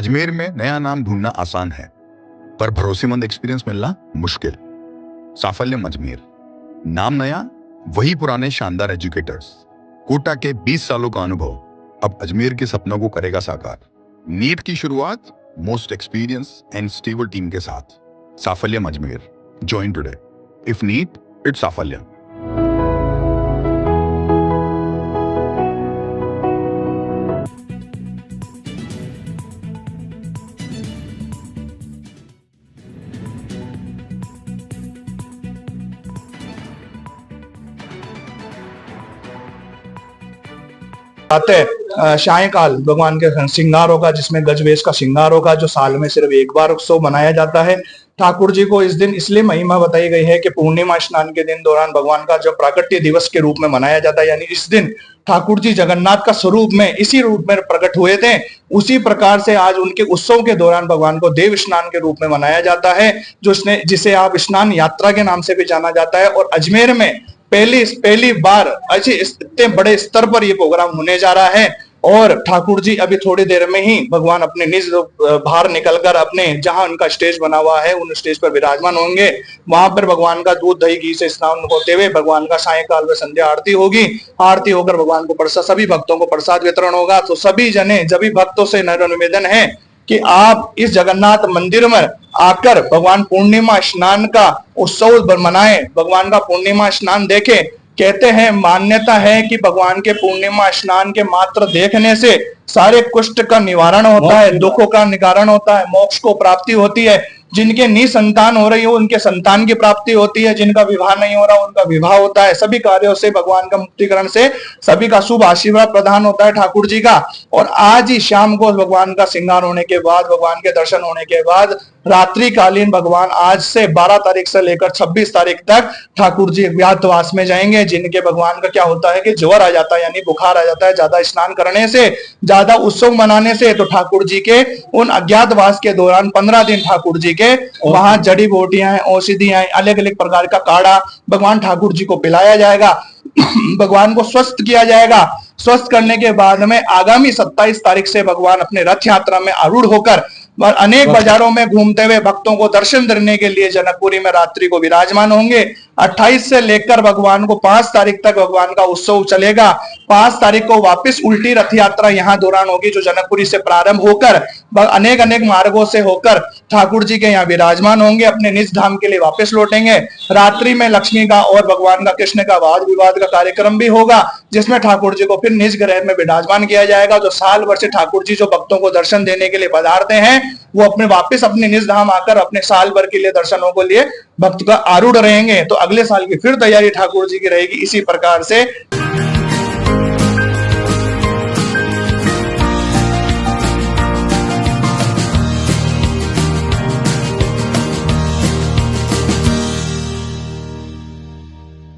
अजमेर में नया नाम ढूंढना आसान है, पर भरोसेमंद एक्सपीरियंस मिलना मुश्किल। साफल्यम अजमेर, नाम नया, वही पुराने शानदार एजुकेटर्स। कोटा के 20 सालों का अनुभव अब अजमेर के सपनों को करेगा साकार। नीट की शुरुआत most experience and stable team के साथ। Saphalyam Ajmer, join today. If NEET, it's Saphalyam. सायंकाल भगवान के श्रृंगार होगा, जिसमें गजवेश का श्रृंगार होगा, जो साल में सिर्फ एक बार उत्सव मनाया जाता है। ठाकुर जी को इस दिन इसलिए महिमा बताई गई है कि पूर्णिमा स्नान के दिन दौरान भगवान का जो प्राकट्य दिवस के रूप में मनाया जाता है, यानी इस दिन ठाकुर जी जगन्नाथ का स्वरूप में इसी रूप में प्रकट हुए थे। उसी प्रकार से आज उनके उत्सव के दौरान भगवान को देव स्नान के रूप में मनाया जाता है, जिसे आप स्नान यात्रा के नाम से भी जाना जाता है। और अजमेर में पहली बार ऐसे इतने बड़े स्तर पर यह प्रोग्राम होने जा रहा है। और ठाकुर जी अभी थोड़ी देर में ही भगवान अपने निज बाहर निकलकर अपने जहां उनका स्टेज बना हुआ है उन स्टेज पर विराजमान होंगे। वहां पर भगवान का दूध दही घी से स्नान होते हुए भगवान का सायंकाल में संध्या आरती होगी। आरती होकर भगवान को प्रसाद, सभी भक्तों को प्रसाद वितरण होगा। तो सभी भक्तों से निवेदन है कि आप इस जगन्नाथ मंदिर में आकर भगवान पूर्णिमा स्नान का उत्सव मनाएं, भगवान का पूर्णिमा स्नान देखें। कहते हैं, मान्यता है कि भगवान के पूर्णिमा स्नान के मात्र देखने से सारे कुष्ठ का निवारण होता है, दुखों का निवारण होता है, मोक्ष को प्राप्ति होती है। जिनके निसंतान हो रही हो उनके संतान की प्राप्ति होती है, जिनका विवाह नहीं हो रहा उनका विवाह होता है। सभी कार्यों से भगवान का मुक्तिकरण से सभी का शुभ आशीर्वाद प्रदान होता है ठाकुर जी का। और आज ही शाम को भगवान का श्रृंगार होने के बाद, भगवान के दर्शन होने के बाद रात्रि कालीन भगवान आज से 12 तारीख से लेकर 26 तारीख तक ठाकुर जी अज्ञातवास में जाएंगे। जिनके भगवान का क्या होता है कि ज्वर आ जाता है, यानी बुखार आ जाता है ज्यादा स्नान करने से, ज्यादा उत्सव मनाने से। तो ठाकुर जी के उन अज्ञातवास के दौरान 15 दिन ठाकुर जी के वहां जड़ी बूटियां, औषधियां, अलग अलग प्रकार का काढ़ा भगवान ठाकुर जी को पिलाया जाएगा। भगवान को स्वस्थ किया जाएगा। स्वस्थ करने के बाद में आगामी 27 तारीख से भगवान अपने रथ यात्रा में आरूढ़ होकर अनेक बाजारों में घूमते हुए भक्तों को दर्शन देने के लिए जनकपुरी में रात्रि को विराजमान होंगे। 28 से लेकर भगवान को 5 तारीख तक भगवान का उत्सव चलेगा। 5 तारीख को वापस उल्टी रथ यात्रा यहाँ दौरान होगी, जो जनकपुरी से प्रारंभ होकर अनेक मार्गों से होकर ठाकुर जी के यहाँ विराजमान होंगे, अपने निज धाम के लिए वापस लौटेंगे। रात्रि में लक्ष्मी का और भगवान का कृष्ण का वाद विवाद का कार्यक्रम भी होगा, जिसमें ठाकुर जी को फिर निज ग्रह में विराजमान किया जाएगा। जो साल भर से ठाकुर जी जो भक्तों को दर्शन देने के लिए पधारते हैं, वो अपने निज धाम आकर अपने साल भर के लिए दर्शनों के लिए भक्त का आरूढ़ रहेंगे। तो अगले साल की फिर तैयारी ठाकुर जी की रहेगी इसी प्रकार से।